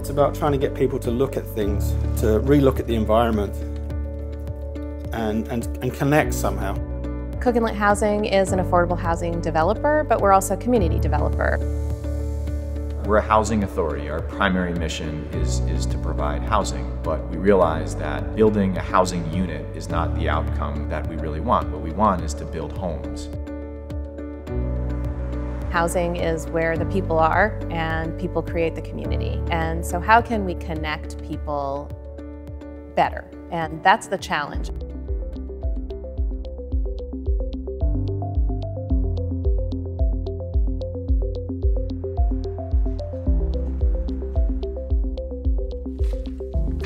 It's about trying to get people to look at things, to re-look at the environment and connect somehow. Cook Inlet Housing is an affordable housing developer, but we're also a community developer. We're a housing authority. Our primary mission is to provide housing, but we realize that building a housing unit is not the outcome that we really want. What we want is to build homes. Housing is where the people are, and people create the community. And so how can we connect people better? And that's the challenge.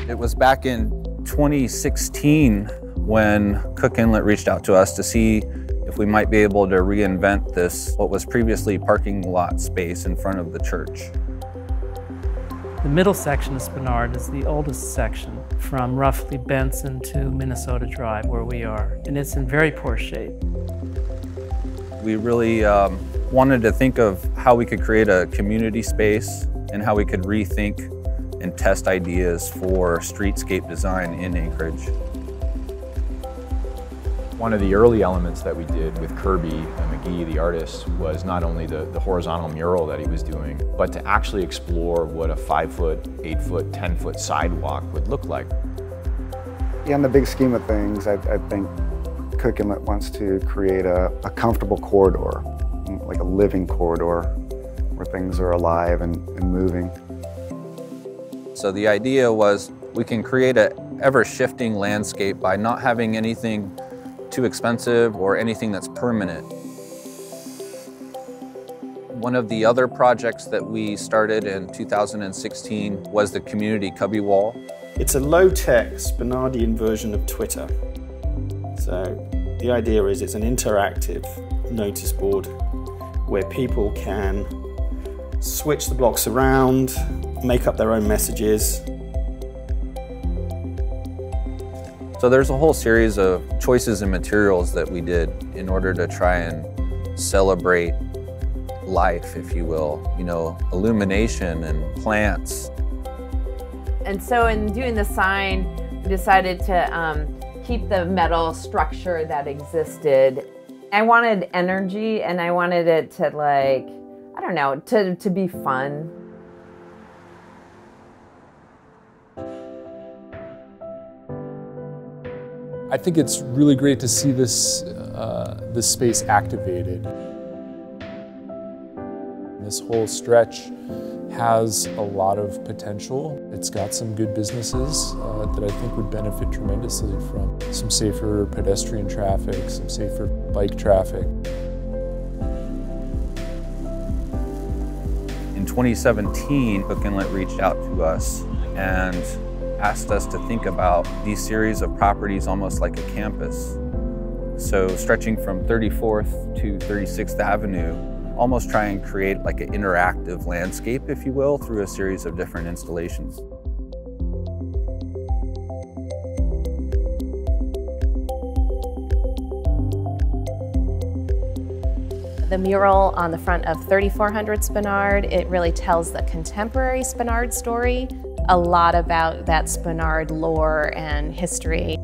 It was back in 2016 when Cook Inlet reached out to us to see if we might be able to reinvent this, what was previously parking lot space in front of the church. The middle section of Spenard is the oldest section from roughly Benson to Minnesota Drive, where we are, and it's in very poor shape. We really wanted to think of how we could create a community space and how we could rethink and test ideas for streetscape design in Anchorage. One of the early elements that we did with Kirby McGee, the artist, was not only the horizontal mural that he was doing, but to actually explore what a 5-foot, 8-foot, 10-foot sidewalk would look like. In the big scheme of things, I think Cook Inlet wants to create a comfortable corridor, like a living corridor where things are alive and moving. So the idea was we can create an ever-shifting landscape by not having anything too expensive or anything that's permanent. One of the other projects that we started in 2016 was the community cubby wall. It's a low-tech Spenardian version of Twitter. So the idea is it's an interactive notice board where people can switch the blocks around, make up their own messages. So there's a whole series of choices and materials that we did in order to try and celebrate life, if you will. You know, illumination and plants. And so in doing the sign, we decided to keep the metal structure that existed. I wanted energy, and I wanted it to, like, I don't know, to be fun. I think it's really great to see this, this space activated. This whole stretch has a lot of potential. It's got some good businesses that I think would benefit tremendously from some safer pedestrian traffic, some safer bike traffic. In 2017, Cook Inlet reached out to us and asked us to think about these series of properties almost like a campus. So stretching from 34th to 36th Avenue, almost try and create like an interactive landscape, if you will, through a series of different installations. The mural on the front of 3400 Spenard, it really tells the contemporary Spenard story, a lot about that Spenard lore and history.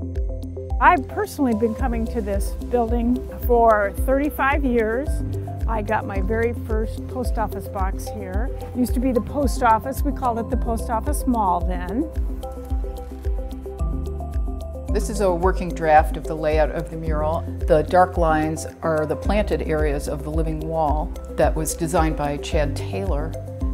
I've personally been coming to this building for 35 years. I got my very first post office box here. It used to be the post office. We called it the Post Office Mall then. This is a working draft of the layout of the mural. The dark lines are the planted areas of the living wall that was designed by Chad Taylor.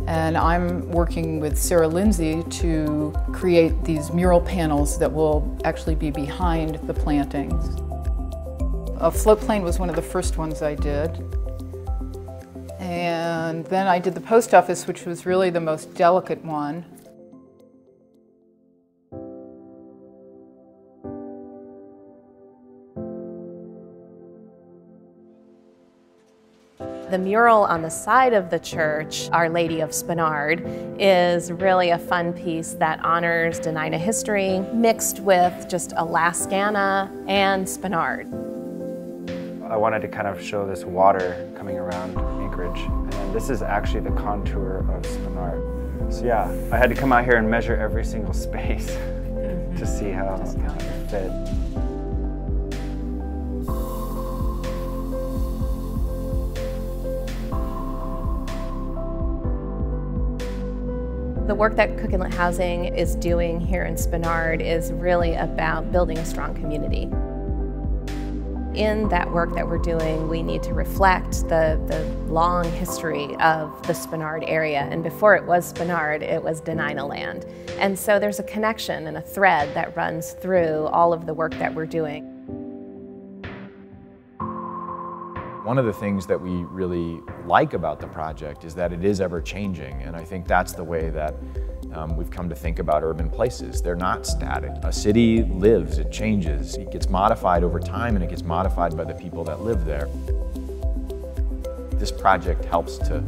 And I'm working with Sarah Lindsay to create these mural panels that will actually be behind the plantings. A floatplane was one of the first ones I did. And then I did the post office, which was really the most delicate one. The mural on the side of the church, Our Lady of Spenard, is really a fun piece that honors Dena'ina history mixed with just Alaskana and Spenard. I wanted to kind of show this water coming around Anchorage, and this is actually the contour of Spenard. So yeah, I had to come out here and measure every single space to see how it fit. The work that Cook Inlet Housing is doing here in Spenard is really about building a strong community. In that work that we're doing, we need to reflect the long history of the Spenard area. And before it was Spenard, it was Denina land. And so there's a connection and a thread that runs through all of the work that we're doing. One of the things that we really like about the project is that it is ever changing, and I think that's the way that we've come to think about urban places. They're not static. A city lives, it changes, it gets modified over time, and it gets modified by the people that live there. This project helps to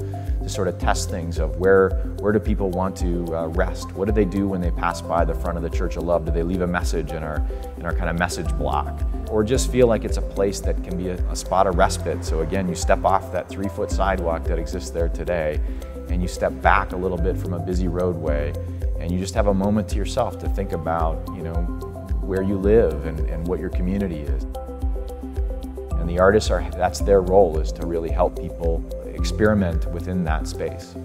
sort of test things of where do people want to rest? What do they do when they pass by the front of the Church of Love? Do they leave a message in our kind of message block? Or just feel like it's a place that can be a spot of respite. So again, you step off that 3-foot sidewalk that exists there today, and you step back a little bit from a busy roadway, and you just have a moment to yourself to think about, you know, where you live and what your community is. And the artists that's their role, is to really help people experiment within that space.